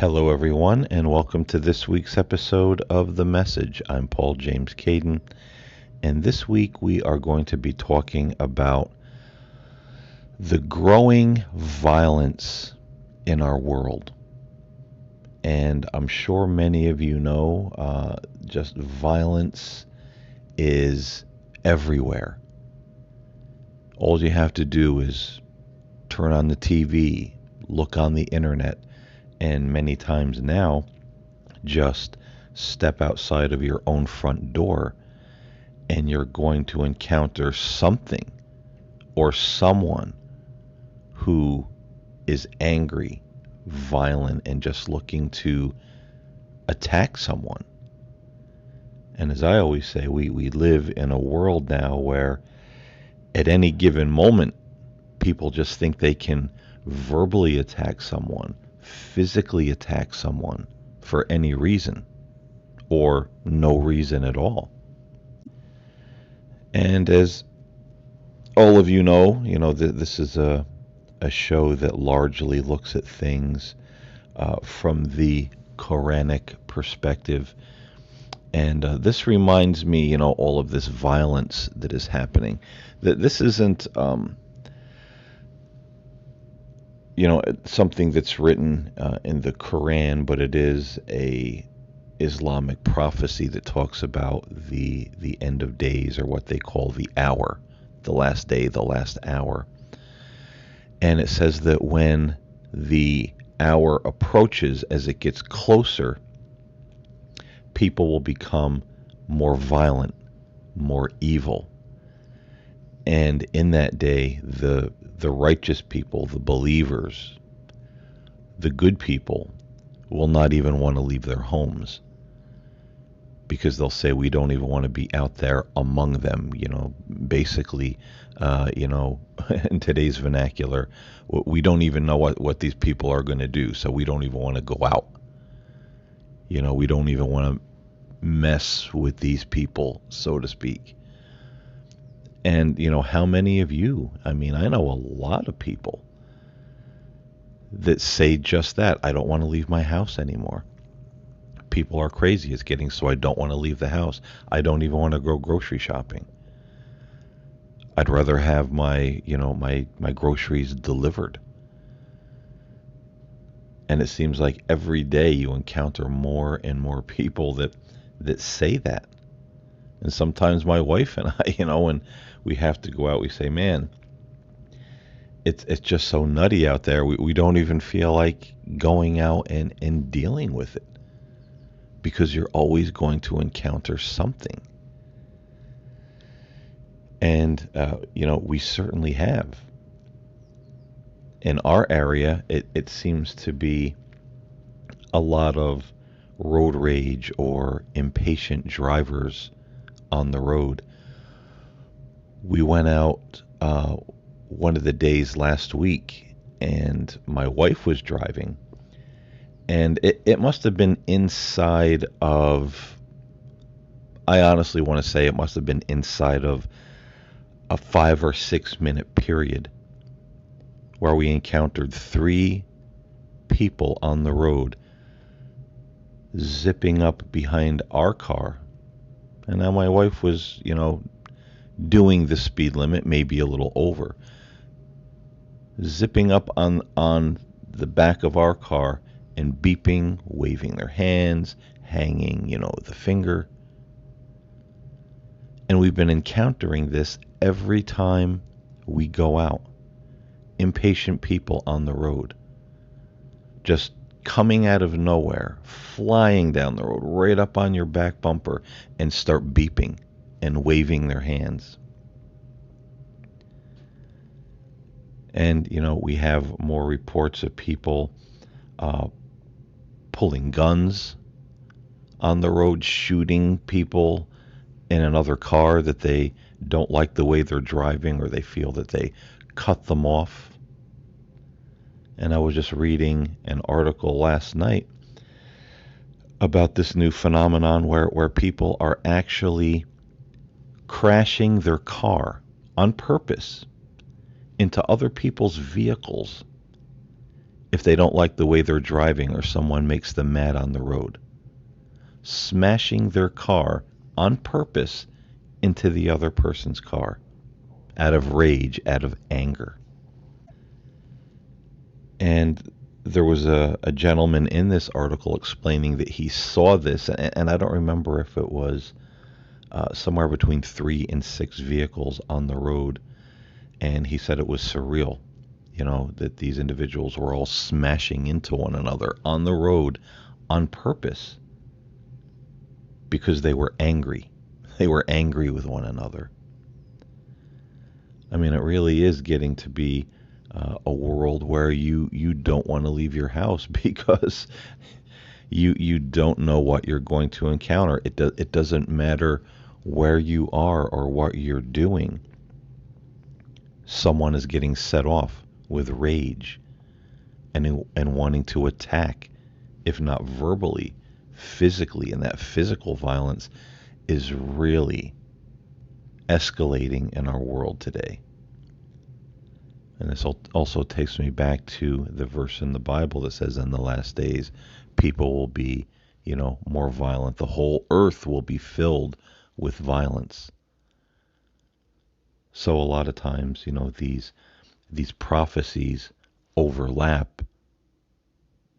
Hello, everyone, and welcome to this week's episode of The Message. I'm Paul James Caden, and this week we are going to be talking about the growing violence in our world. And I'm sure many of you know just violence is everywhere. All you have to do is turn on the TV, look on the internet, and many times now, just step outside of your own front door and you're going to encounter something or someone who is angry, violent, and just looking to attack someone. And as I always say, we live in a world now where at any given moment, people just think they can verbally attack someone, physically attack someone for any reason or no reason at all. And as all of you know, this is a show that largely looks at things from the Quranic perspective. And this reminds me, all of this violence that is happening. That this isn't, something that's written in the Quran, but it is a Islamic prophecy that talks about the end of days, or what they call the hour, the last day, the last hour. And it says that when the hour approaches, as it gets closer, people will become more violent, more evil. And in that day, the righteous people, the believers, the good people, will not even want to leave their homes, because they'll say, we don't even want to be out there among them. Basically, in today's vernacular, we don't even know what these people are going to do, so we don't even want to go out. We don't even want to mess with these people, so to speak. And, how many of you, I know a lot of people that say just that. I don't want to leave my house anymore. People are crazy. It's getting so I don't want to leave the house. I don't even want to go grocery shopping. I'd rather have my groceries delivered. And it seems like every day you encounter more and more people that say that. And sometimes my wife and I, when we have to go out, we say, man, it's just so nutty out there. We don't even feel like going out and dealing with it, because you're always going to encounter something. And, we certainly have. In our area, it seems to be a lot of road rage or impatient drivers on the road. We went out one of the days last week, and my wife was driving, and it must have been inside of, I honestly want to say it must have been inside of a 5 or 6 minute period where we encountered 3 people on the road zipping up behind our car. And now my wife was, doing the speed limit, maybe a little over, zipping up on the back of our car and beeping, waving their hands, hanging, the finger. And we've been encountering this every time we go out. Impatient people on the road, just coming out of nowhere, flying down the road, right up on your back bumper, and start beeping and waving their hands. And, we have more reports of people pulling guns on the road, shooting people in another car that they don't like the way they're driving, or they feel that they cut them off. And I was just reading an article last night about this new phenomenon where people are actually crashing their car on purpose into other people's vehicles if they don't like the way they're driving or someone makes them mad on the road, smashing their car on purpose into the other person's car out of rage, out of anger. And there was a gentleman in this article explaining that he saw this, and I don't remember if it was somewhere between 3 and 6 vehicles on the road, and he said it was surreal, that these individuals were all smashing into one another on the road on purpose because they were angry. They were angry with one another. I mean, it really is getting to be a world where you don't want to leave your house because you don't know what you're going to encounter. It doesn't matter where you are or what you're doing. Someone is getting set off with rage and wanting to attack, if not verbally, physically, and that physical violence is really escalating in our world today. And this also takes me back to the verse in the Bible that says, in the last days, people will be, more violent. The whole earth will be filled with violence. So a lot of times, these prophecies overlap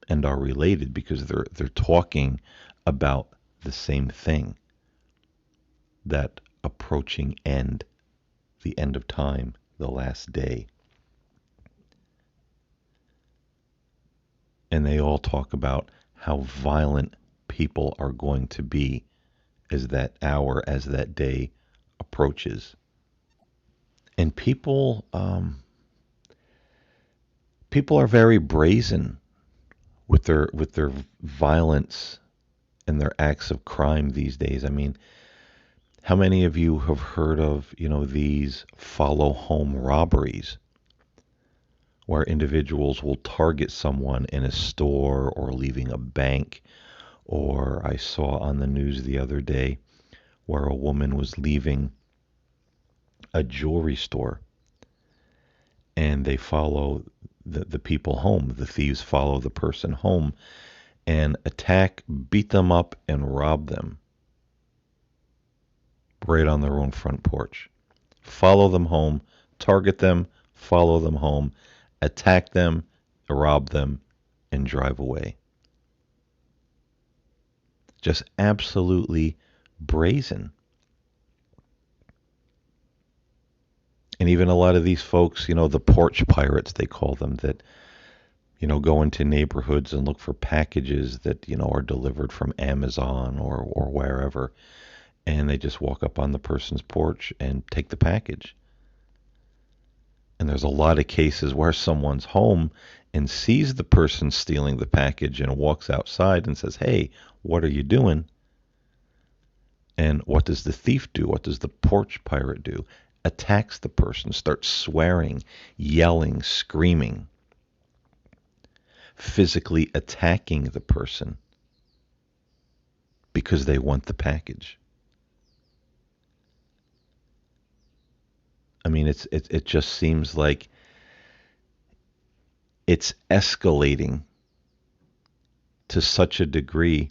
and are related because they're talking about the same thing, that approaching end, the end of time, the last day. And they all talk about how violent people are going to be as that hour, as that day approaches. And people are very brazen with their violence and their acts of crime these days. I mean, how many of you have heard of, these follow home robberies where individuals will target someone in a store or leaving a bank? Or I saw on the news the other day where a woman was leaving a jewelry store and they follow the people home. The thieves follow the person home and attack, beat them up, and rob them right on their own front porch. Follow them home, target them, follow them home, attack them, rob them, and drive away. Just absolutely brazen. And even a lot of these folks, the porch pirates, they call them, that, go into neighborhoods and look for packages that, are delivered from Amazon or wherever. And they just walk up on the person's porch and take the package. And there's a lot of cases where someone's home and sees the person stealing the package and walks outside and says, "Hey, what are you doing?" And what does the thief do? What does the porch pirate do? Attacks the person, starts swearing, yelling, screaming, physically attacking the person because they want the package. I mean, it just seems like it's escalating to such a degree.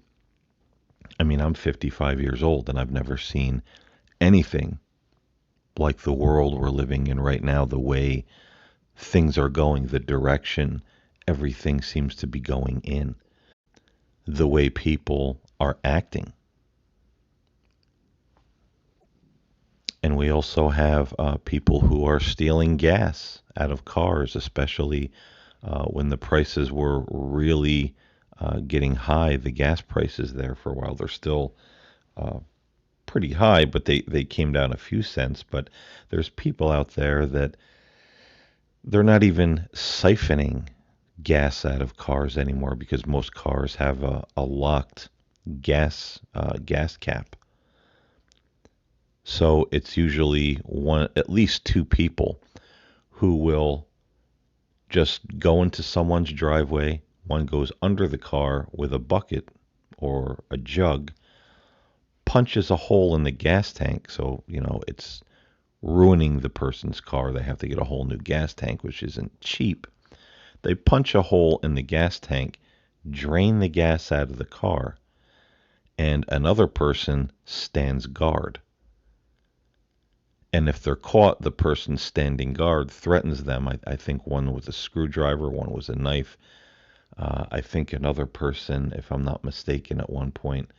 I mean, I'm 55 years old and I've never seen anything like the world we're living in right now, the way things are going, the direction everything seems to be going in, the way people are acting. And we also have people who are stealing gas out of cars, especially when the prices were really getting high. The gas prices there for a while, they're still pretty high, but they came down a few cents. But there's people out there that they're not even siphoning gas out of cars anymore because most cars have a locked gas cap. So it's usually at least two people who will just go into someone's driveway. One goes under the car with a bucket or a jug, punches a hole in the gas tank. So, it's ruining the person's car. They have to get a whole new gas tank, which isn't cheap. They punch a hole in the gas tank, drain the gas out of the car, and another person stands guard. And if they're caught, the person standing guard threatens them. I think one with a screwdriver, one was a knife. I think another person, if I'm not mistaken, at one point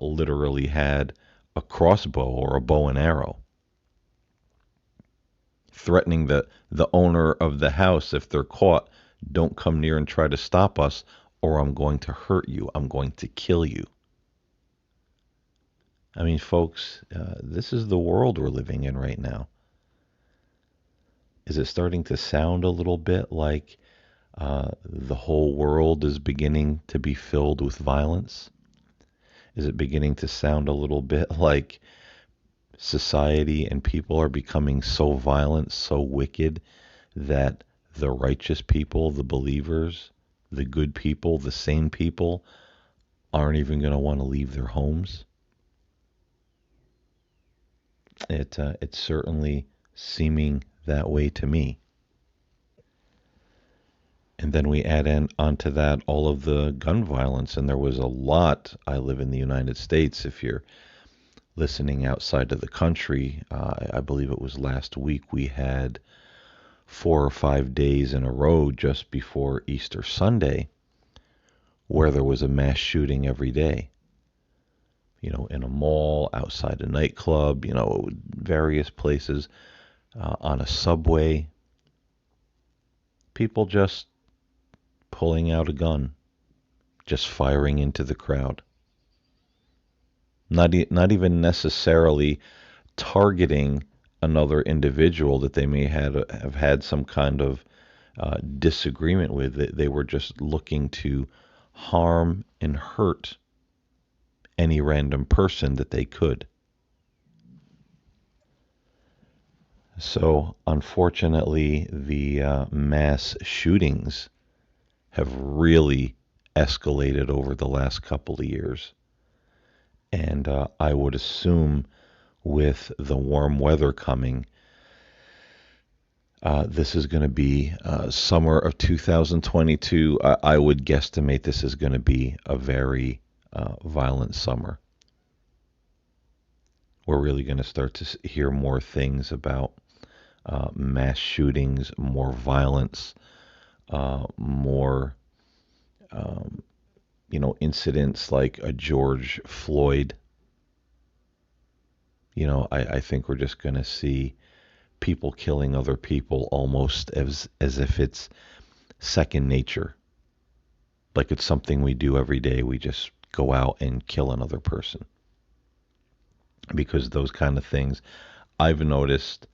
literally had a crossbow or a bow and arrow, threatening the owner of the house if they're caught, don't come near and try to stop us, or I'm going to hurt you. I'm going to kill you. I mean, folks, this is the world we're living in right now. Is it starting to sound a little bit like the whole world is beginning to be filled with violence? Is it beginning to sound a little bit like society and people are becoming so violent, so wicked, that the righteous people, the believers, the good people, the sane people aren't even going to want to leave their homes? It's certainly seeming that way to me. And then we add in onto that all of the gun violence, and there was a lot. I live in the United States. If you're listening outside of the country, I believe it was last week we had 4 or 5 days in a row just before Easter Sunday where there was a mass shooting every day. In a mall, outside a nightclub, various places, on a subway. People just pulling out a gun, just firing into the crowd. Not even necessarily targeting another individual that they may have had some kind of disagreement with. They were just looking to harm and hurt any random person that they could. So, unfortunately, the mass shootings have really escalated over the last couple of years. And I would assume with the warm weather coming, this is going to be summer of 2022. I would guesstimate this is going to be a very violent summer. We're really going to start to hear more things about mass shootings, more violence, more, incidents like a George Floyd. I think we're just going to see people killing other people almost as if it's second nature. Like it's something we do every day. We just go out and kill another person. Because those kind of things, I've noticed,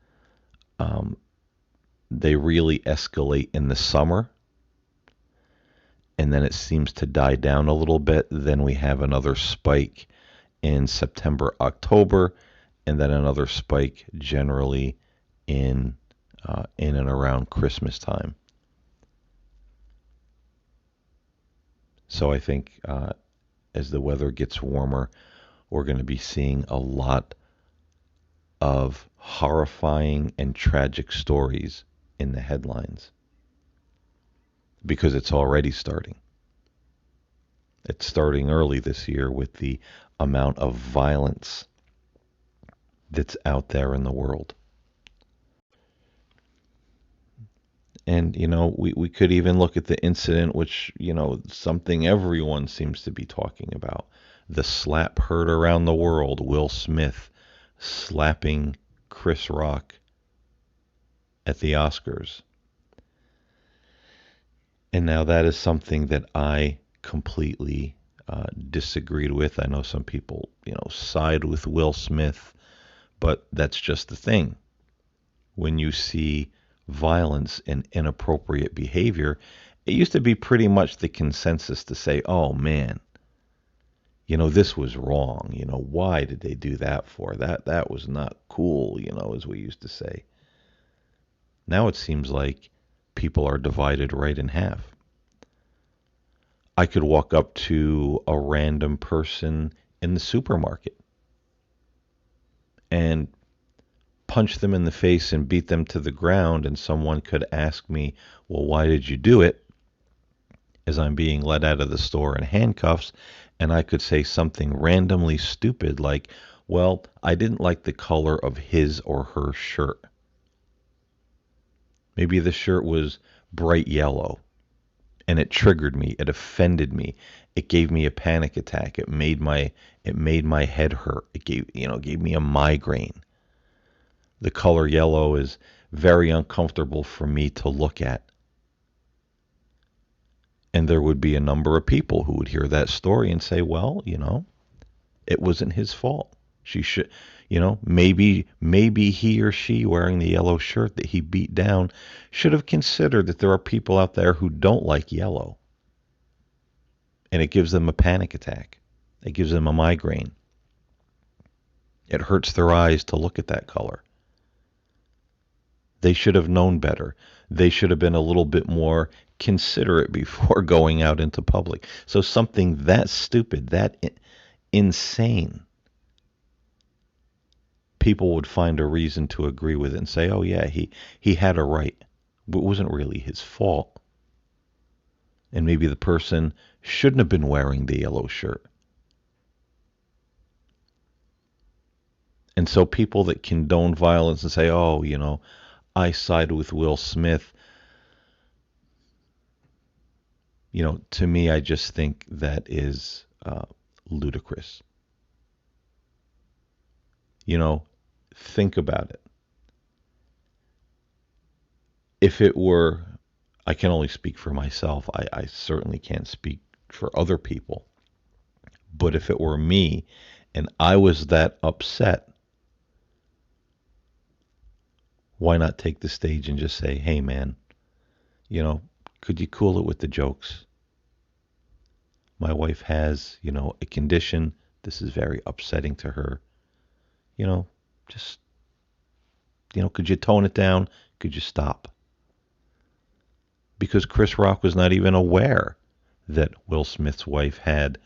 they really escalate in the summer, and then it seems to die down a little bit. Then we have another spike in September, October, and then another spike generally in and around Christmas time. So I think as the weather gets warmer, we're going to be seeing a lot of horrifying and tragic stories in the headlines, because it's already starting. It's starting early this year with the amount of violence that's out there in the world. And, we could even look at the incident, which, something everyone seems to be talking about. The slap heard around the world, Will Smith slapping Chris Rock at the Oscars. And now that is something that I completely disagreed with. I know some people, side with Will Smith, but that's just the thing. When you see violence and inappropriate behavior, it used to be pretty much the consensus to say, oh man, this was wrong. Why did they do that for? That was not cool, as we used to say. Now it seems like people are divided right in half. I could walk up to a random person in the supermarket and punch them in the face and beat them to the ground, and someone could ask me, well, why did you do it? As I'm being let out of the store in handcuffs, and I could say something randomly stupid like, well, I didn't like the color of his or her shirt. Maybe the shirt was bright yellow and it triggered me, it offended me. It gave me a panic attack. It made my head hurt. It gave me a migraine. The color yellow is very uncomfortable for me to look at. And there would be a number of people who would hear that story and say, well, it wasn't his fault. She should, maybe he or she wearing the yellow shirt that he beat down should have considered that there are people out there who don't like yellow. And it gives them a panic attack. It gives them a migraine. It hurts their eyes to look at that color. They should have known better. They should have been a little bit more considerate before going out into public. So something that stupid, that insane, people would find a reason to agree with it and say, oh yeah, he had a right. But it wasn't really his fault. And maybe the person shouldn't have been wearing the yellow shirt. And so people that condone violence and say, oh, I side with Will Smith, to me, I just think that is ludicrous. Think about it. If it were, I can only speak for myself. I certainly can't speak for other people. But if it were me and I was that upset, why not take the stage and just say, hey, man, could you cool it with the jokes? My wife has, a condition. This is very upsetting to her. Just, could you tone it down? Could you stop? Because Chris Rock was not even aware that Will Smith's wife had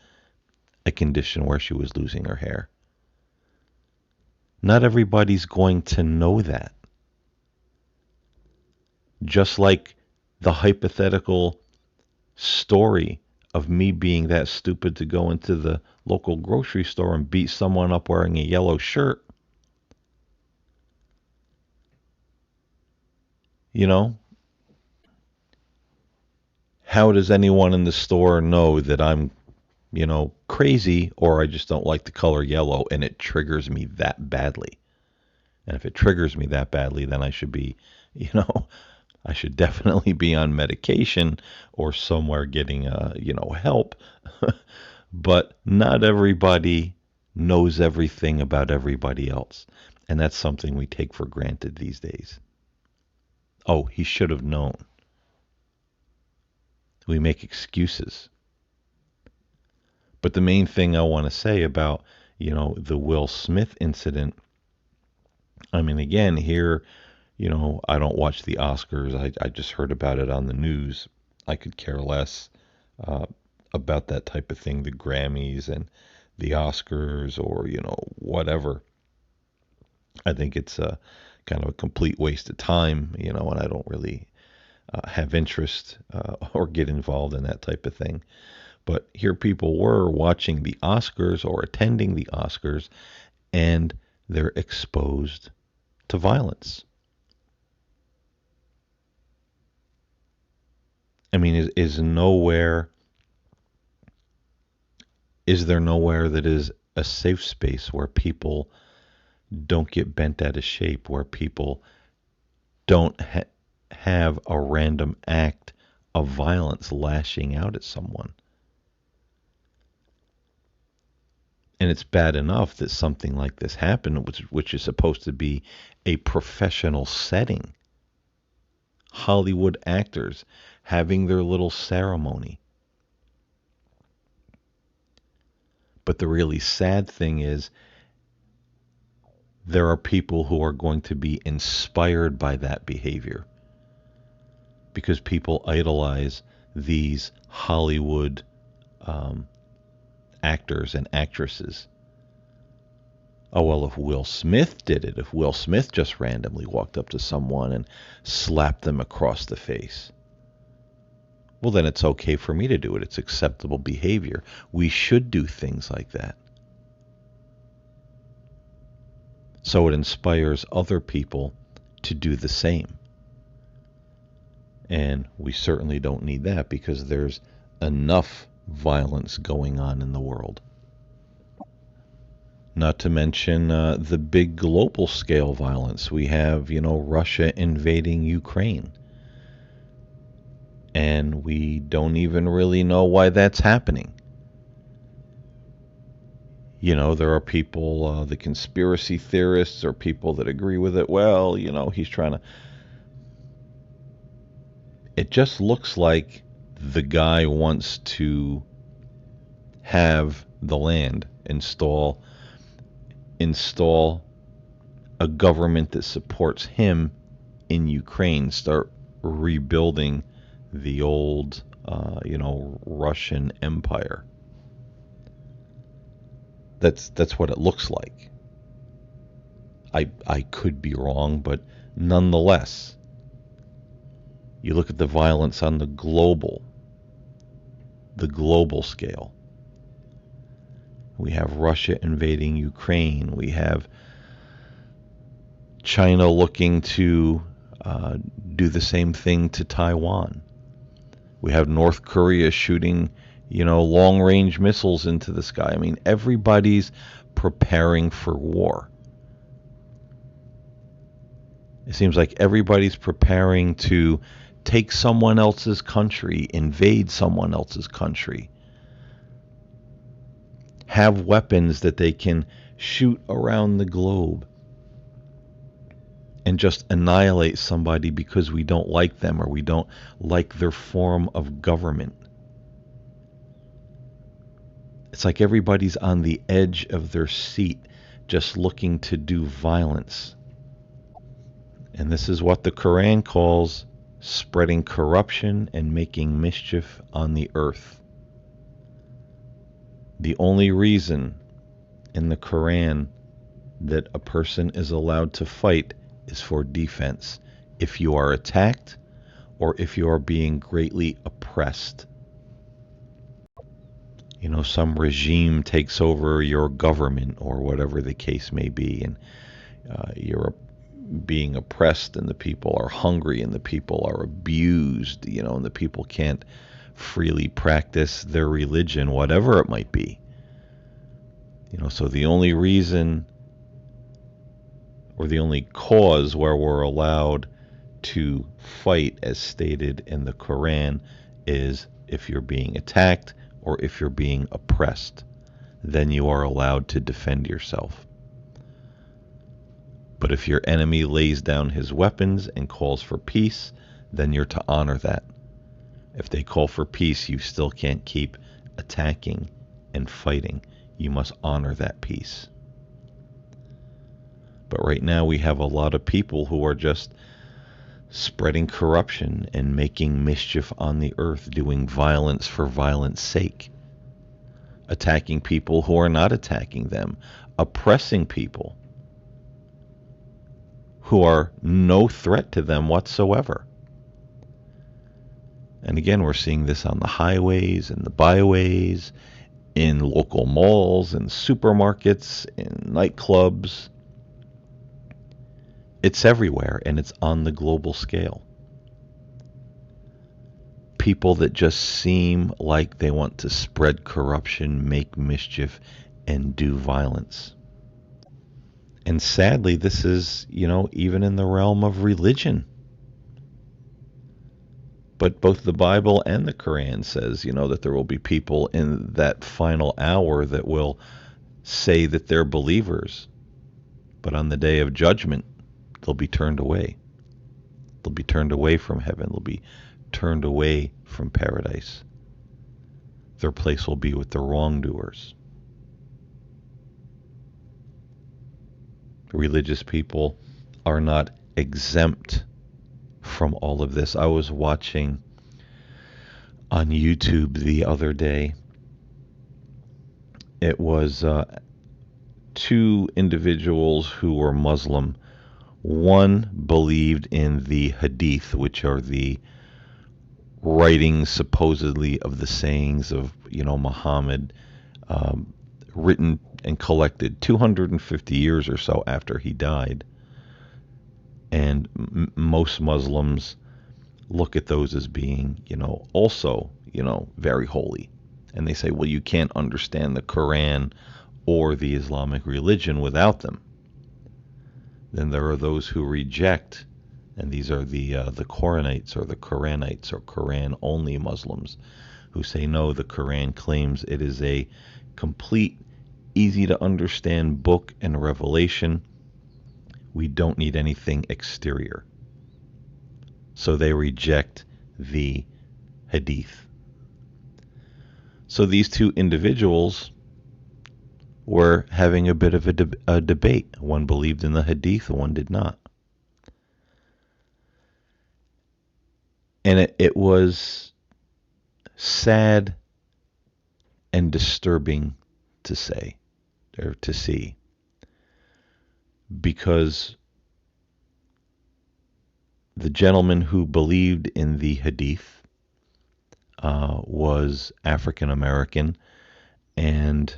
a condition where she was losing her hair. Not everybody's going to know that. Just like the hypothetical story of me being that stupid to go into the local grocery store and beat someone up wearing a yellow shirt. How does anyone in the store know that I'm, crazy, or I just don't like the color yellow and it triggers me that badly? And if it triggers me that badly, then I should be, I should definitely be on medication or somewhere getting, help. But not everybody knows everything about everybody else. And that's something we take for granted these days. Oh, he should have known. We make excuses. But the main thing I want to say about, the Will Smith incident, I mean, again, here, I don't watch the Oscars. I just heard about it on the news. I could care less about that type of thing, the Grammys and the Oscars or, whatever. I think it's a kind of a complete waste of time, and I don't really have interest or get involved in that type of thing. But here people were watching the Oscars or attending the Oscars, and they're exposed to violence. I mean, is there nowhere that is a safe space where people don't get bent out of shape, where people don't have a random act of violence lashing out at someone? And it's bad enough that something like this happened, which is supposed to be a professional setting. Hollywood actors having their little ceremony. But the really sad thing is there are people who are going to be inspired by that behavior because people idolize these Hollywood actors and actresses. Oh, well, if Will Smith did it, if Will Smith just randomly walked up to someone and slapped them across the face, well, then it's okay for me to do it. It's acceptable behavior. We should do things like that. So it inspires other people to do the same. And we certainly don't need that because there's enough violence going on in the world. Not to mention the big global scale violence. We have, Russia invading Ukraine. And we don't even really know why that's happening. There are people, the conspiracy theorists, or people that agree with it. Well, he's trying to. It just looks like the guy wants to have the land, install a government that supports him in Ukraine, start rebuilding the old, Russian Empire. That's what it looks like. I could be wrong, but nonetheless, you look at the violence on the global scale. We have Russia invading Ukraine. We have China looking to do the same thing to Taiwan. We have North Korea shooting, long-range missiles into the sky. I mean, everybody's preparing for war. It seems like everybody's preparing to take someone else's country, invade someone else's country, have weapons that they can shoot around the globe and just annihilate somebody because we don't like them or we don't like their form of government. It's like everybody's on the edge of their seat, just looking to do violence. And this is what the Quran calls spreading corruption and making mischief on the earth. The only reason in the Quran that a person is allowed to fight is for defense. If you are attacked or if you are being greatly oppressed. Some regime takes over your government or whatever the case may be, and you're being oppressed and the people are hungry and the people are abused, and the people can't freely practice their religion, whatever it might be. So the only reason or the only cause where we're allowed to fight, as stated in the Quran, is if you're being attacked or if you're being oppressed. Then you are allowed to defend yourself. But if your enemy lays down his weapons and calls for peace, then you're to honor that. If they call for peace, you still can't keep attacking and fighting. You must honor that peace. But right now we have a lot of people who are just spreading corruption and making mischief on the earth, doing violence for violence sake, attacking people who are not attacking them, oppressing people who are no threat to them whatsoever. And again, we're seeing this on the highways and the byways, in local malls and supermarkets, in nightclubs. It's everywhere, and it's on the global scale. People that just seem like they want to spread corruption, make mischief, and do violence. And sadly, this is, even in the realm of religion. But both the Bible and the Quran says, that there will be people in that final hour that will say that they're believers. But on the day of judgment, they'll be turned away. They'll be turned away from heaven. They'll be turned away from paradise. Their place will be with the wrongdoers. Religious people are not exempt from all of this. I was watching on YouTube the other day. It was two individuals who were Muslim. One believed in the Hadith, which are the writings supposedly of the sayings of Muhammad, um, written and collected 250 years or so after he died. And most Muslims look at those as being, also, very holy. And they say, well, you can't understand the Quran or the Islamic religion without them. Then there are those who reject, and these are the Quranites or the Quranites or Quran only Muslims, who say no, the Quran claims it is a complete, easy to understand book and revelation. We don't need anything exterior. So they reject the Hadith. So these two individuals were having a bit of a debate. One believed in the Hadith, one did not. And it was sad and disturbing to say, or to see, because the gentleman who believed in the Hadith was African American, and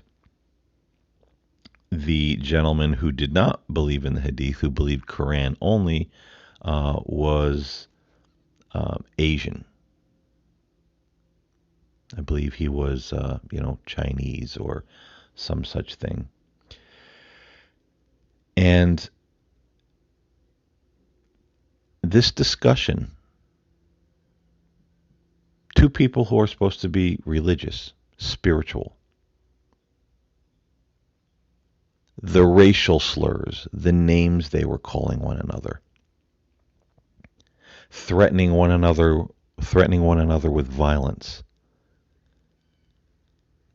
the gentleman who did not believe in the Hadith, who believed Quran only, was Asian. I believe he was, Chinese or some such thing. And this discussion, two people who are supposed to be religious, spiritual, the racial slurs, the names they were calling one another, threatening one another with violence,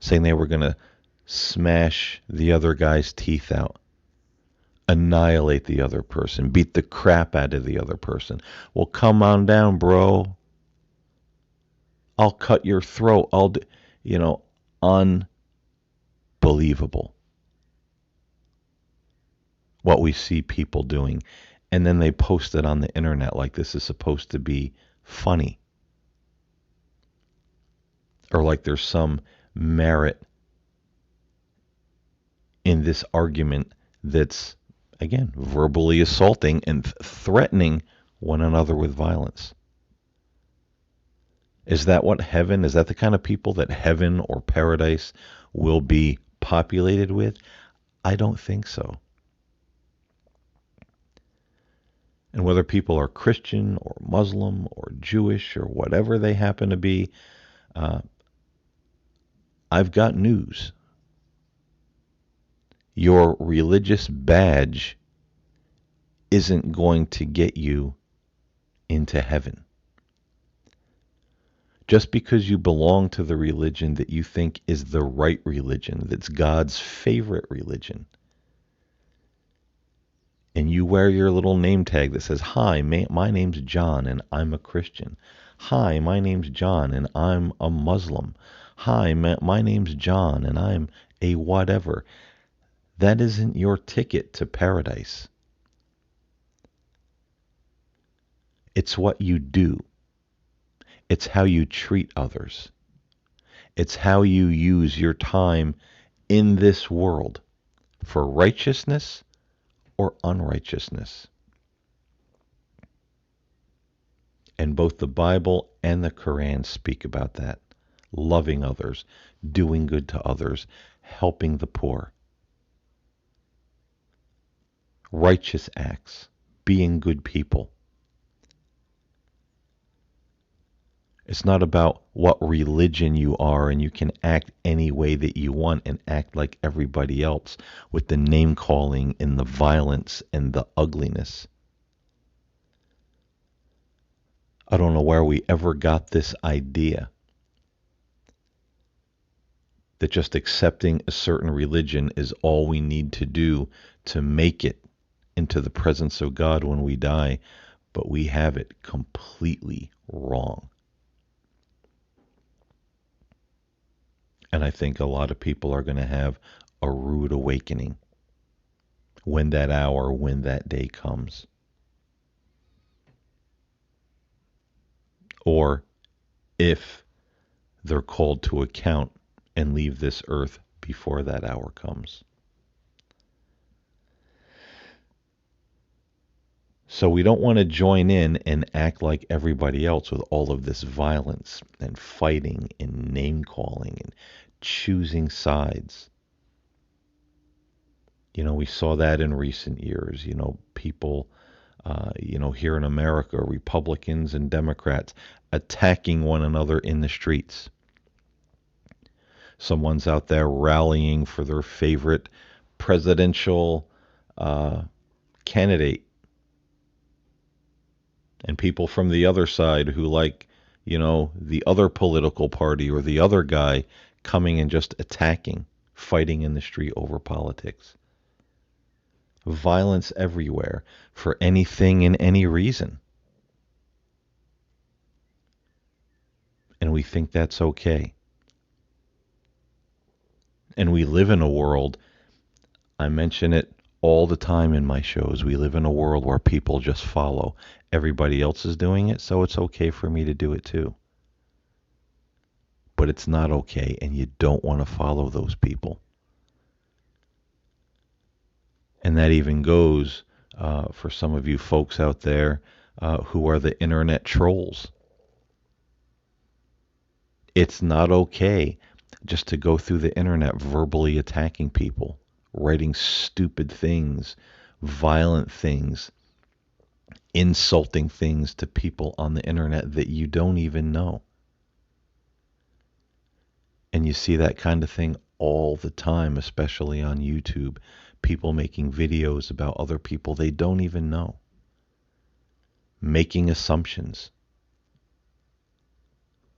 saying they were going to smash the other guy's teeth out, annihilate the other person, beat the crap out of the other person. Well, come on down, bro. I'll cut your throat. Unbelievable what we see people doing. And then they post it on the internet like this is supposed to be funny, or like there's some merit in this argument that's, again, verbally assaulting and threatening one another with violence. Is that what heaven, is that the kind of people that heaven or paradise will be populated with? I don't think so. And whether people are Christian or Muslim or Jewish or whatever they happen to be, I've got news. Your religious badge isn't going to get you into heaven. Just because you belong to the religion that you think is the right religion, that's God's favorite religion, and you wear your little name tag that says, hi, my name's John and I'm a Christian. Hi, my name's John and I'm a Muslim. Hi, my name's John and I'm a whatever. That isn't your ticket to paradise. It's what you do. It's how you treat others. It's how you use your time in this world for righteousness or unrighteousness. And both the Bible and the Quran speak about that. Loving others, doing good to others, helping the poor. Righteous acts, being good people. It's not about what religion you are and you can act any way that you want and act like everybody else with the name calling and the violence and the ugliness. I don't know where we ever got this idea that just accepting a certain religion is all we need to do to make it into the presence of God when we die, but we have it completely wrong. And I think a lot of people are going to have a rude awakening when that hour, when that day comes. Or if they're called to account and leave this earth before that hour comes. So we don't want to join in and act like everybody else with all of this violence and fighting and name calling and choosing sides. We saw that in recent years. People, here in America, Republicans and Democrats attacking one another in the streets. Someone's out there rallying for their favorite presidential uh, candidate, and people from the other side who like, the other political party or the other guy coming and just attacking, fighting in the street over politics. Violence everywhere for anything and any reason. And we think that's okay. And we live in a world, I mention it all the time in my shows, we live in a world where people just follow. Everybody else is doing it, so it's okay for me to do it too. But it's not okay, and you don't want to follow those people. And that even goes for some of you folks out there who are the internet trolls. It's not okay just to go through the internet verbally attacking people, writing stupid things, violent things, insulting things to people on the internet that you don't even know. And you see that kind of thing all the time, especially on YouTube. People making videos about other people they don't even know, making assumptions.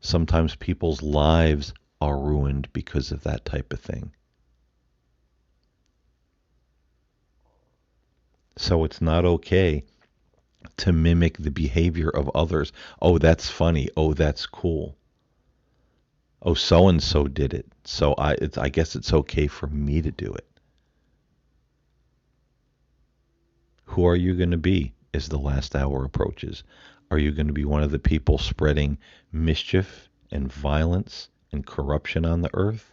Sometimes people's lives are ruined because of that type of thing. So it's not okay to mimic the behavior of others. Oh, that's funny. Oh, that's cool. Oh, so and so did it. So I guess it's okay for me to do it. Who are you going to be as the last hour approaches? Are you going to be one of the people spreading mischief and violence and corruption on the earth?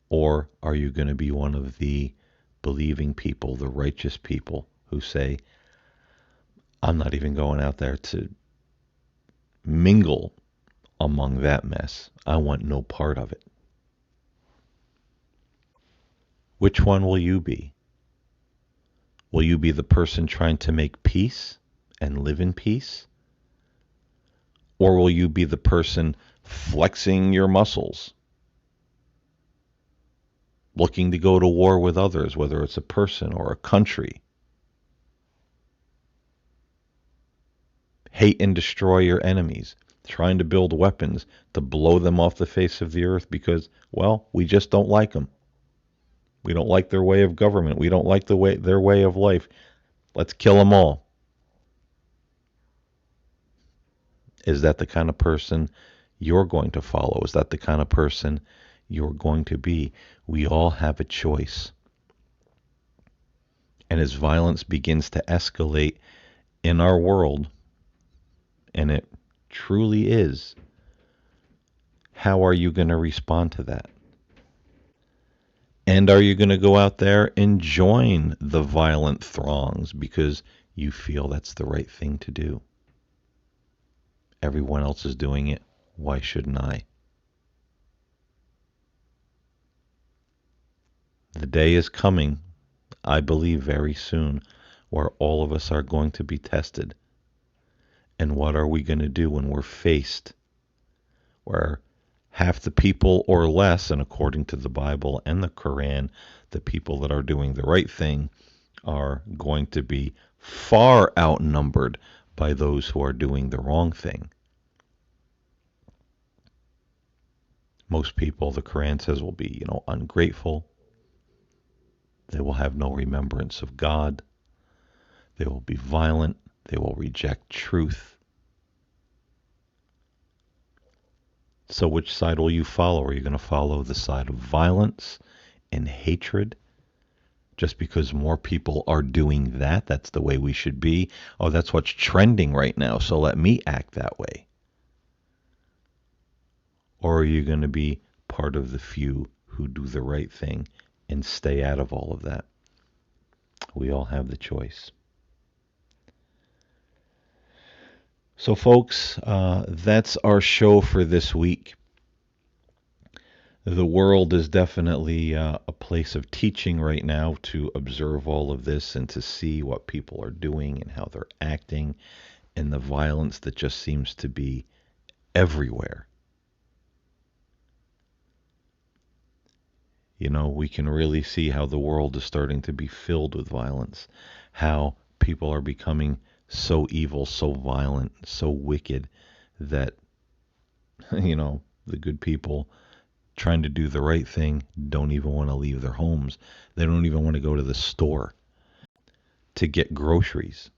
Or are you going to be one of the believing people, the righteous people who say, I'm not even going out there to mingle among that mess. I want no part of it. Which one will you be? Will you be the person trying to make peace and live in peace? Or will you be the person flexing your muscles, looking to go to war with others, whether it's a person or a country? Hate and destroy your enemies, trying to build weapons to blow them off the face of the earth because, well, we just don't like them. We don't like their way of government. We don't like their way of life. Let's kill them all. Is that the kind of person you're going to follow? Is that the kind of person you're going to be? We all have a choice. And as violence begins to escalate in our world, and it truly is, how are you going to respond to that? And are you going to go out there and join the violent throngs because you feel that's the right thing to do? Everyone else is doing it. Why shouldn't I? The day is coming, I believe very soon, where all of us are going to be tested. And what are we going to do when we're faced where half the people or less, and according to the Bible and the Quran, the people that are doing the right thing are going to be far outnumbered by those who are doing the wrong thing? Most people, the Quran says, will be, ungrateful. They will have no remembrance of God. They will be violent. They will reject truth. So which side will you follow? Are you going to follow the side of violence and hatred Just because more people are doing that, that's the way we should be. Oh, that's what's trending right now, so let me act that way. Or are you going to be part of the few who do the right thing and stay out of all of that? We all have the choice. So, folks, that's our show for this week. The world is definitely a place of teaching right now to observe all of this and to see what people are doing and how they're acting and the violence that just seems to be everywhere. You know, we can really see how the world is starting to be filled with violence, how people are becoming so evil, so violent, so wicked that, the good people trying to do the right thing don't even want to leave their homes. They don't even want to go to the store to get groceries.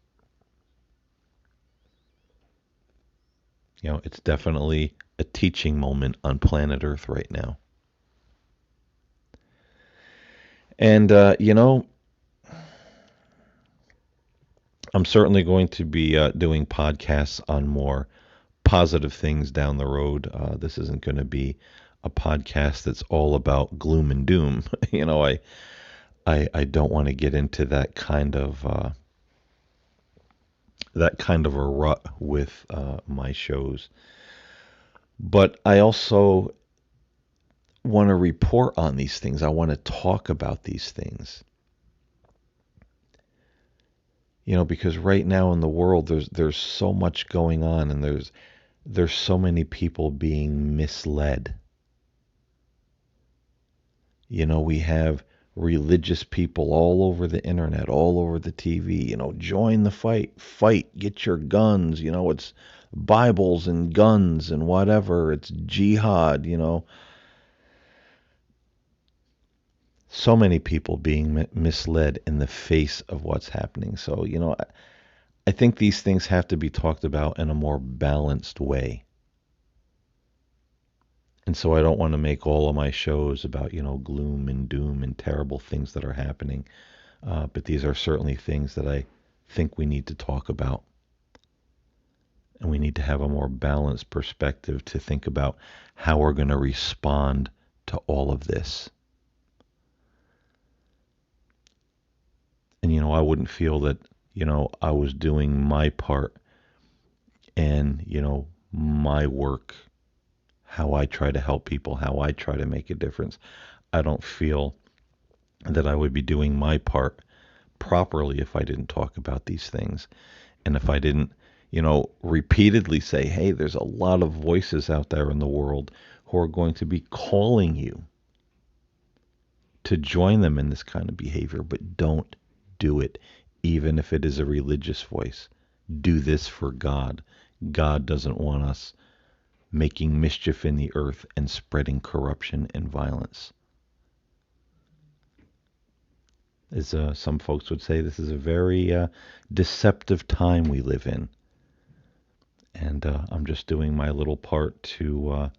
It's definitely a teaching moment on planet Earth right now. And, I'm certainly going to be doing podcasts on more positive things down the road. This isn't going to be a podcast that's all about gloom and doom. I don't want to get into that kind of a rut with my shows. But I also want to report on these things. I want to talk about these things. Because right now in the world there's so much going on, and there's so many people being misled. We have religious people all over the internet, all over the TV, join the fight, get your guns, it's Bibles and guns and whatever, it's jihad, So many people being misled in the face of what's happening. So, I think these things have to be talked about in a more balanced way. And so I don't want to make all of my shows about, gloom and doom and terrible things that are happening. But these are certainly things that I think we need to talk about. And we need to have a more balanced perspective to think about how we're going to respond to all of this. And, I wouldn't feel that, I was doing my part and, my work, how I try to help people, how I try to make a difference. I don't feel that I would be doing my part properly if I didn't talk about these things. And if I didn't, repeatedly say, hey, there's a lot of voices out there in the world who are going to be calling you to join them in this kind of behavior, but don't do it, even if it is a religious voice. Do this for God. God doesn't want us making mischief in the earth and spreading corruption and violence. As some folks would say, this is a very deceptive time we live in. And I'm just doing my little part to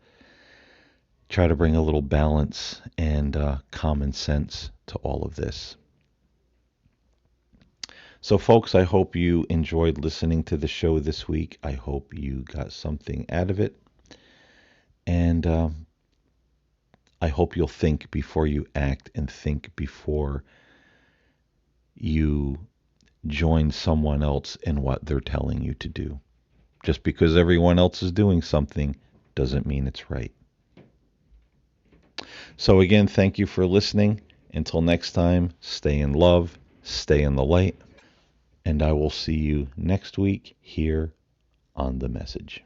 try to bring a little balance and common sense to all of this. So, folks, I hope you enjoyed listening to the show this week. I hope you got something out of it. And I hope you'll think before you act and think before you join someone else in what they're telling you to do. Just because everyone else is doing something doesn't mean it's right. So again, thank you for listening. Until next time, stay in love, stay in the light, and I will see you next week here on The Message.